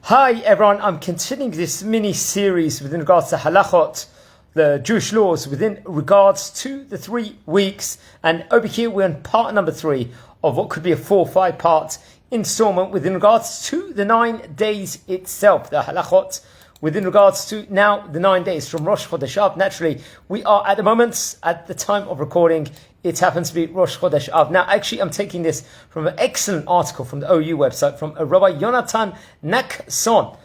Hi everyone, I'm continuing this mini-series within regards to Halachot, the Jewish laws within regards to the 3 weeks. And over here we're on part number 3 of what could be a 4 or 5 part installment within regards to the 9 days itself, the Halachot, within regards to now the 9 days from Rosh Chodesh Av. Naturally, we are at the moment, at the time of recording, it happens to be Rosh Chodesh Av. Now, actually, I'm taking this from an excellent article from the OU website from Rabbi Yonatan Nakson,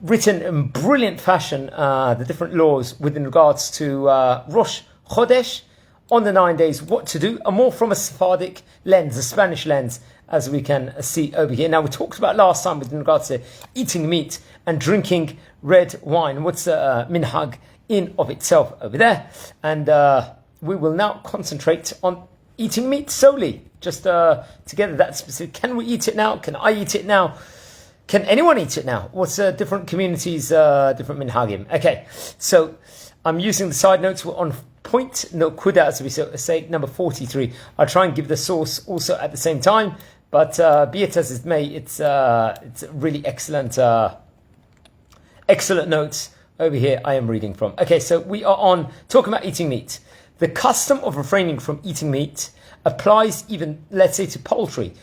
written in brilliant fashion, the different laws within regards to Rosh Chodesh on the 9 days, what to do, and more from a Sephardic lens, a Spanish lens, as we can see over here. Now, we talked about last time with regards to eating meat and drinking red wine. What's the minhag in of itself over there? And we will now concentrate on eating meat solely, just to get that specific. Can we eat it now? Can I eat it now? Can anyone eat it now? What's different communities, different minhagim? Okay, so I'm using the side notes. We're on point nokuda, as we say, number 43. I'll try and give the source also at the same time, but be it as it may, it's really excellent, excellent notes over here I am reading from. Okay, so we are on talking about eating meat. The custom of refraining from eating meat applies even, let's say, to poultry,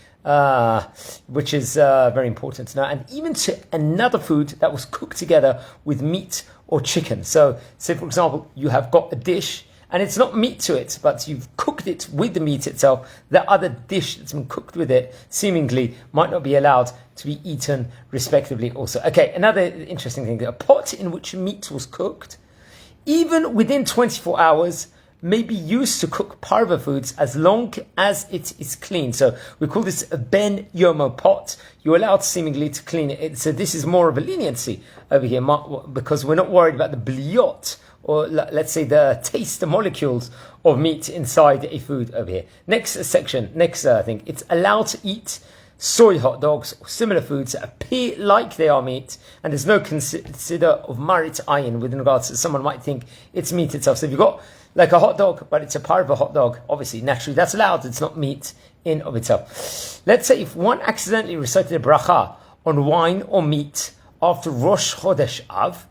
which is very important to know, and even to another food that was cooked together with meat or chicken. So, say for example, you have got a dish, and it's not meat to it, but you've cooked it with the meat itself. The other dish that's been cooked with it seemingly might not be allowed to be eaten respectively also. Okay, another interesting thing, a pot in which meat was cooked, even within 24 hours, may be used to cook parva foods as long as it is clean. So we call this a ben yomo pot. You're allowed seemingly to clean it. So this is more of a leniency over here, because we're not worried about the bliot, or let's say the taste, the molecules of meat inside a food over here. Next section, next thing, it's allowed to eat soy hot dogs or similar foods that appear like they are meat, and there's no consider of marit ayin with regards to someone might think it's meat itself. So if you've got like a hot dog, but it's a parva hot dog, obviously, naturally, that's allowed. It's not meat in of itself. Let's say if one accidentally recited a bracha on wine or meat after Rosh Chodesh Av.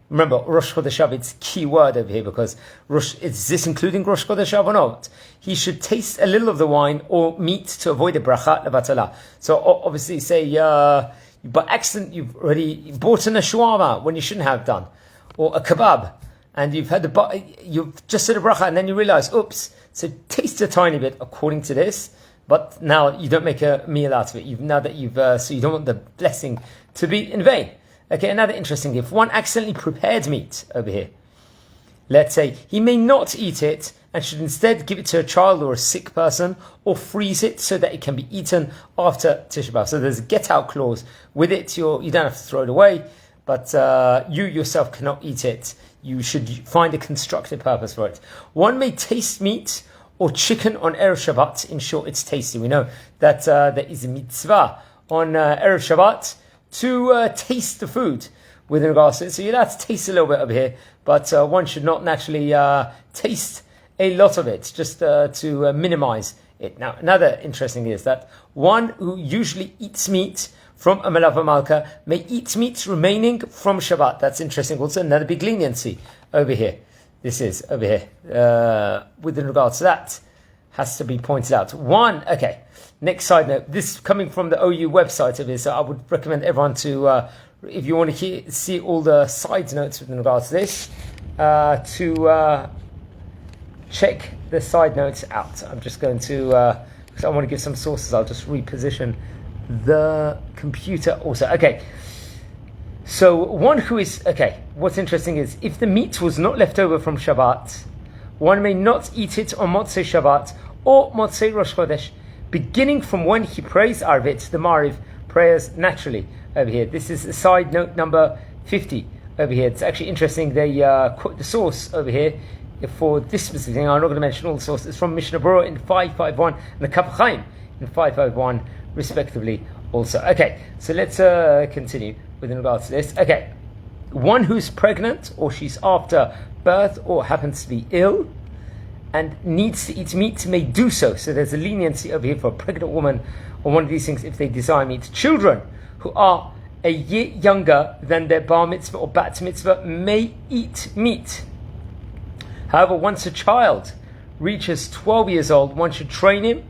Remember, Rosh Chodesh Av, it's a key word over here, because is this including Rosh Chodesh Av or not? He should taste a little of the wine or meat to avoid a bracha levatala. So obviously, say, by accident, you've already bought in a shawarma when you shouldn't have done, or a kebab, and you've just said a bracha, and then you realize, oops, so taste a tiny bit according to this, but now you don't make a meal out of it. So you don't want the blessing to be in vain. Okay, another interesting, if one accidentally prepared meat over here, let's say, he may not eat it and should instead give it to a child or a sick person, or freeze it so that it can be eaten after Tisha B'Av. So there's a get-out clause with it. You don't have to throw it away, but you yourself cannot eat it. You should find a constructive purpose for it. One may taste meat or chicken on Erev Shabbat. In short, it's tasty. We know that there is a mitzvah on Erev Shabbat to taste the food with regards to it. So you're allowed to taste a little bit over here, but one should not naturally taste a lot of it, just to minimize it. Now, another interesting thing is that one who usually eats meat from a Melava Malka may eat meat remaining from Shabbat. That's interesting. Also, another big leniency over here. This is over here. With regards to that, has to be pointed out. Okay. Next side note. This coming from the OU website of this. So I would recommend everyone to, if you want to see all the side notes with regards to this, to check the side notes out. I'm just going to, because I want to give some sources. I'll just reposition the computer also. Okay. So what's interesting is if the meat was not left over from Shabbat, one may not eat it on Motzei Shabbat or Motzei Rosh Chodesh, beginning from when he prays Arvit, the Mariv prayers naturally over here. This is side note number 50 over here. It's actually interesting. They quote the source over here for this specific thing. I'm not going to mention all the sources. It's from Mishnah Berurah in 551 and the Kaf Chaim in 551 respectively also. Okay, so let's continue with regards to this. Okay, one who's pregnant or she's after birth or happens to be ill and needs to eat meat may do so. So there's a leniency over here for a pregnant woman or one of these things if they desire meat. Children who are a year younger than their bar mitzvah or bat mitzvah may eat meat. However, once a child reaches 12 years old, one should train him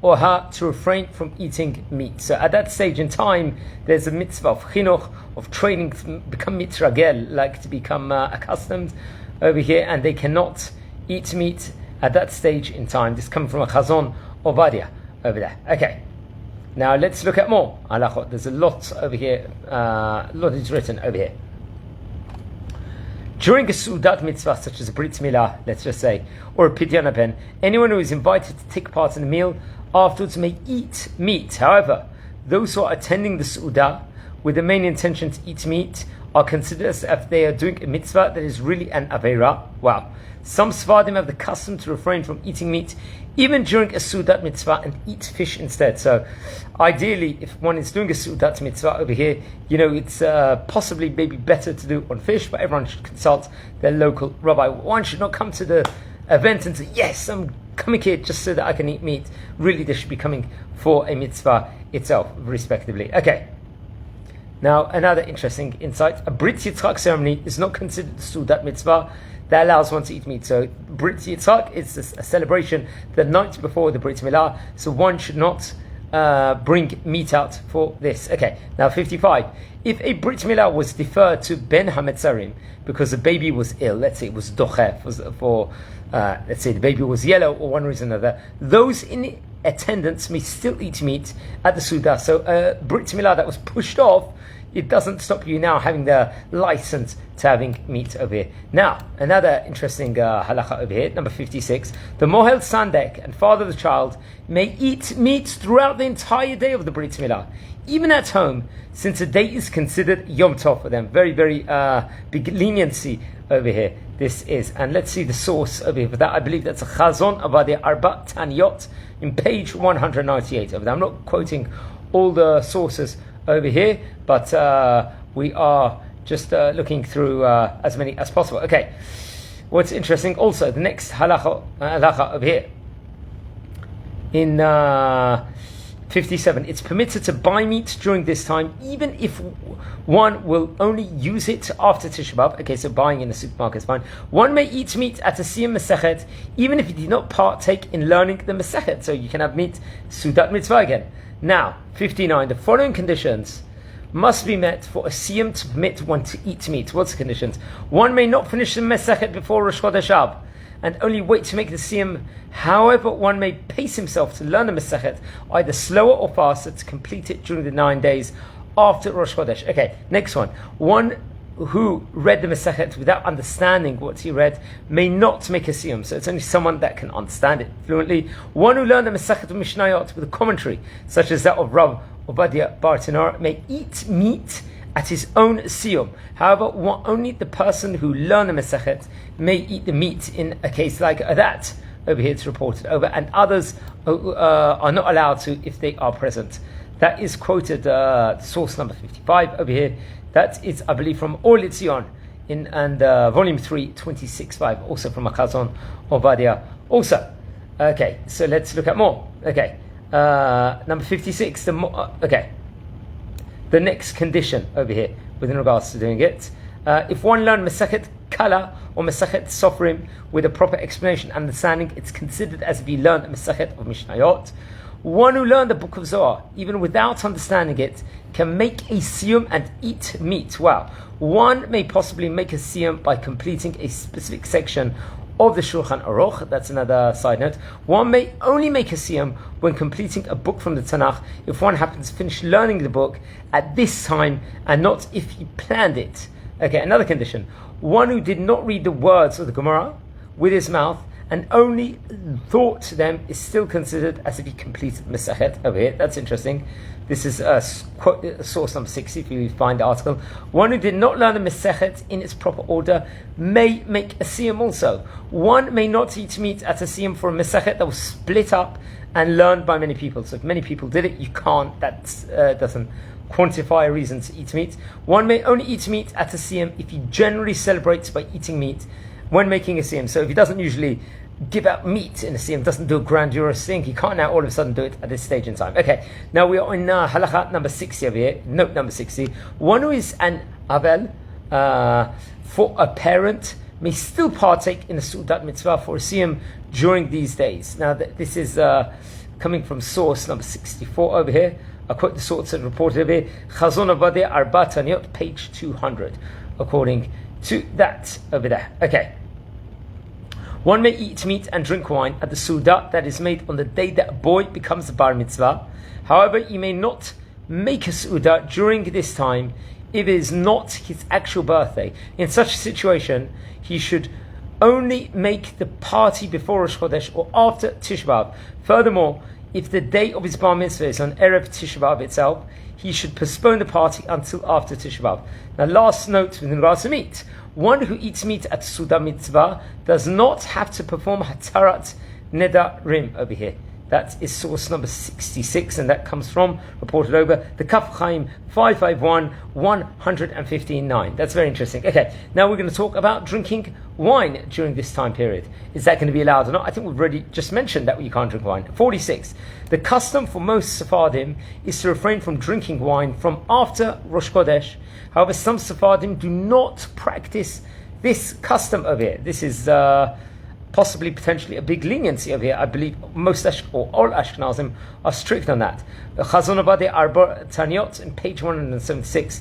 or her to refrain from eating meat. So at that stage in time, there's a mitzvah of chinuch, of training to become mitragel, like to become accustomed over here, and they cannot eat meat at that stage in time. This comes from a Chazon Ovadia over there. Okay, now let's look at more halachot. There's a lot over here, a lot is written over here. During a Seudat Mitzvah, such as a Brit Milah, let's just say, or a Pidyon Ben, anyone who is invited to take part in the meal afterwards may eat meat. However, those who are attending the Seudah with the main intention to eat meat are considered as if they are doing a mitzvah that is really an Aveira. Wow. Some Sfardim have the custom to refrain from eating meat even during a Seudat Mitzvah and eat fish instead. So ideally, if one is doing a Seudat Mitzvah over here, it's possibly maybe better to do on fish, but everyone should consult their local rabbi. One should not come to the event and say, yes, I'm coming here just so that I can eat meat. Really, they should be coming for a mitzvah itself, respectively. Okay. Now, another interesting insight. A Brit Yitzchak ceremony is not considered a Seudat Mitzvah that allows one to eat meat. So Brit Yitzchak is a celebration the night before the Brit Milah, so one should not bring meat out for this. Okay, now 55. If a Brit Milah was deferred to Ben HaMetzarim because the baby was ill, let's say it was dochef, let's say the baby was yellow or one reason or another, those in attendance may still eat meat at the Seudah. So Brit Milah that was pushed off, it doesn't stop you now having the license to having meat over here. Now, another interesting halacha over here, number 56. The Mohel Sandek and father of the child may eat meat throughout the entire day of the Brit Milah, even at home, since the day is considered Yom Tov for them. Very, very big leniency over here. This is. And let's see the source over here. For that, I believe that's a Chazon Avadia Arba Taniyot in page 198 over there. I'm not quoting all the sources over here, but we are just looking through as many as possible. Okay, what's interesting also, the next halacha over here in 57, it's permitted to buy meat during this time, even if one will only use it after Tisha B'Av. Okay, so buying in the supermarket is fine. One may eat meat at a Siyam Masechet, even if he did not partake in learning the Masechet. So you can have meat, Seudat Mitzvah again. Now, 59, the following conditions must be met for a Siyam to permit one to eat meat. What's the conditions? One may not finish the Masechet before Rosh Chodesh Av and only wait to make the Siyam. However, one may pace himself to learn the Masechet, either slower or faster, to complete it during the 9 days after Rosh Chodesh. Okay, next one. One who read the Masechet without understanding what he read may not make a Siyam. So it's only someone that can understand it fluently. One who learned the Masechet of Mishnayot with a commentary, such as that of Rav Ovadia Bar Tanur, may eat meat at his own Siyum. However, only the person who learned the Masechet may eat the meat in a case like that. Over here it's reported over, and others are not allowed to if they are present. That is quoted, source number 55 over here. That is, I believe, from Or Litzion and volume 3, 26.5, also from Chazon Ovadia. Also, okay, so let's look at more. Okay, number 56. The next condition over here, within regards to doing it, if one learned Masechet Kala or Masechet Sofrim with a proper explanation and understanding, it's considered as if he learned the Masechet of Mishnayot. One who learned the book of Zohar, even without understanding it, can make a siyum and eat meat. Wow. One may possibly make a siyum by completing a specific section of the Shulchan Aruch. That's another side note. One may only make a siyum when completing a book from the Tanakh if one happens to finish learning the book at this time and not if he planned it. Okay, another condition. One who did not read the words of the Gemara with his mouth and only thought them is still considered as if he completed Masechet over here. That's interesting. This is source number 60 if you find the article. One who did not learn the Masechet in its proper order may make a Siyam also. One may not eat meat at a Siyam for a Masechet that was split up and learned by many people. So if many people did it, you can't. That doesn't quantify a reason to eat meat. One may only eat meat at a Siyam if he generally celebrates by eating meat when making a siyum. So if he doesn't usually give out meat in the Siyam, doesn't do a grandiose thing. He can't now all of a sudden do it at this stage in time. Okay, now we are in Halachot number 60 over here, note number 60. One who is an Avel for a parent may still partake in the Seudat Mitzvah for a Siyam during these days. Now this is coming from source number 64 over here. I quote the source that reported over here, Chazon Avadia Arba Taniot, page 200, according to that over there. Okay. One may eat meat and drink wine at the Seudah that is made on the day that a boy becomes a bar mitzvah. However, he may not make a Seudah during this time if it is not his actual birthday. In such a situation, he should only make the party before Rosh Chodesh or after Tisha B'Av. Furthermore, if the day of his bar mitzvah is on Erev Tisha B'Av itself, he should postpone the party until after Tisha B'Av. Now, last note with regards to meat. One who eats meat at Seudat Mitzvah does not have to perform Hatarat Nedarim over here. That is source number 66, and that comes from, reported over, the Kaf Chaim 551 115.9. That's very interesting. Okay, now we're going to talk about drinking wine during this time period. Is that going to be allowed or not? I think we've already just mentioned that you can't drink wine. 46. The custom for most Sephardim is to refrain from drinking wine from after Rosh Chodesh. However, some Sephardim do not practice this custom over here. This is possibly potentially a big leniency over here. I believe most or all Ashkenazim are strict on that. The Chazon Avadia Arba Taniot in page 176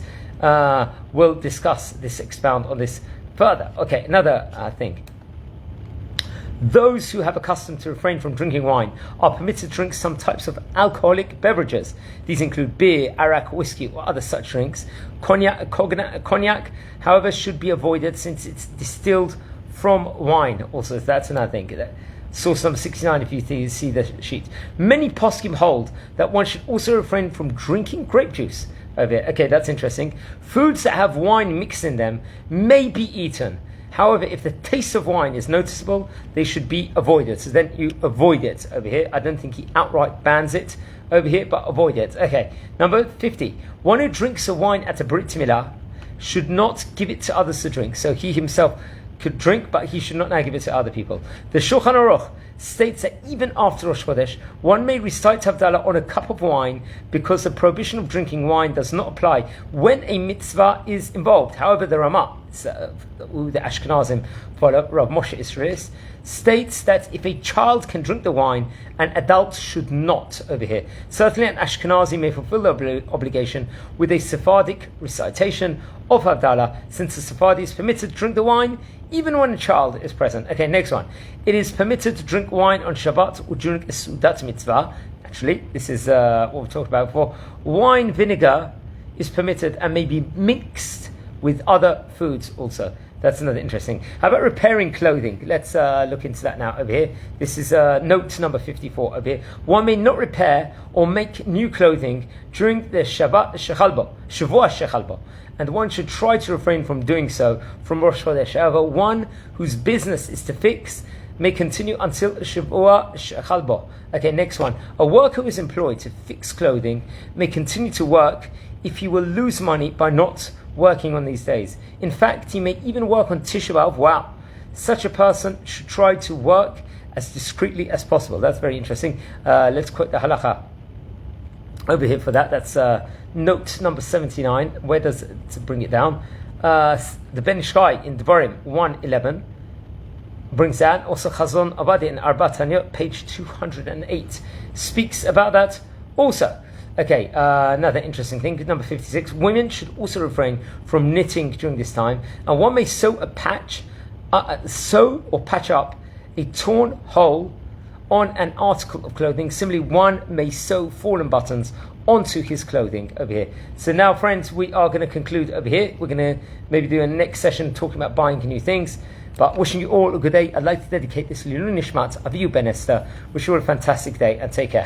will discuss this, expound on this further. Okay, another thing. Those who have a custom to refrain from drinking wine are permitted to drink some types of alcoholic beverages. These include beer, arak, whiskey, or other such drinks. Cognac, however, should be avoided since it's distilled from wine. Also, that's another thing. Source number 69, if you see the sheet. Many poskim hold that one should also refrain from drinking grape juice over here. Okay, that's interesting. Foods that have wine mixed in them may be eaten. However, if the taste of wine is noticeable, they should be avoided. So then you avoid it over here. I don't think he outright bans it over here, but avoid it. Okay, number 50. One who drinks a wine at a Brit Milah should not give it to others to drink. So he himself could drink, but he should not now give it to other people. The Shulchan Aruch states that even after Rosh Chodesh, one may recite Havdalah on a cup of wine because the prohibition of drinking wine does not apply when a mitzvah is involved. However, the Ramah, the Ashkenazim follow Rav Moshe Israelis, states that if a child can drink the wine, an adult should not over here. Certainly an Ashkenazi may fulfill the obligation with a Sephardic recitation of Havdalah, since the Sephardi is permitted to drink the wine even when a child is present. Okay, next one. It is permitted to drink wine on Shabbat or during a Seudat Mitzvah. Actually, this is what we talked about before. Wine vinegar is permitted and may be mixed with other foods also. That's another interesting. How about repairing clothing? Let's look into that now over here. This is note number 54 over here. One may not repair or make new clothing during the Shavua Shechalbo, and one should try to refrain from doing so from Rosh Chodesh. However, one whose business is to fix may continue until Shavua Shechalbo. Okay, next one. A worker who is employed to fix clothing may continue to work if he will lose money by not working on these days. In fact, he may even work on Tisha B'Av. Wow. Such a person should try to work as discreetly as possible. That's very interesting. Let's quote the halacha over here for that. That's note number 79. Where does it to bring it down? The Ben Ishai in Devarim 1:11 brings that. Also Chazon Avadia in Arba Taniot, page 208, speaks about that also. Okay, another interesting thing, number 56. Women should also refrain from knitting during this time, and one may sew or patch up a torn hole on an article of clothing. Similarly, one may sew fallen buttons onto his clothing over here. So now, friends, we are going to conclude over here. We're going to maybe do a next session talking about buying new things. But wishing you all a good day. I'd like to dedicate this Lilun Nishmat Aviyu Ben Esther. Wish you all a fantastic day and take care.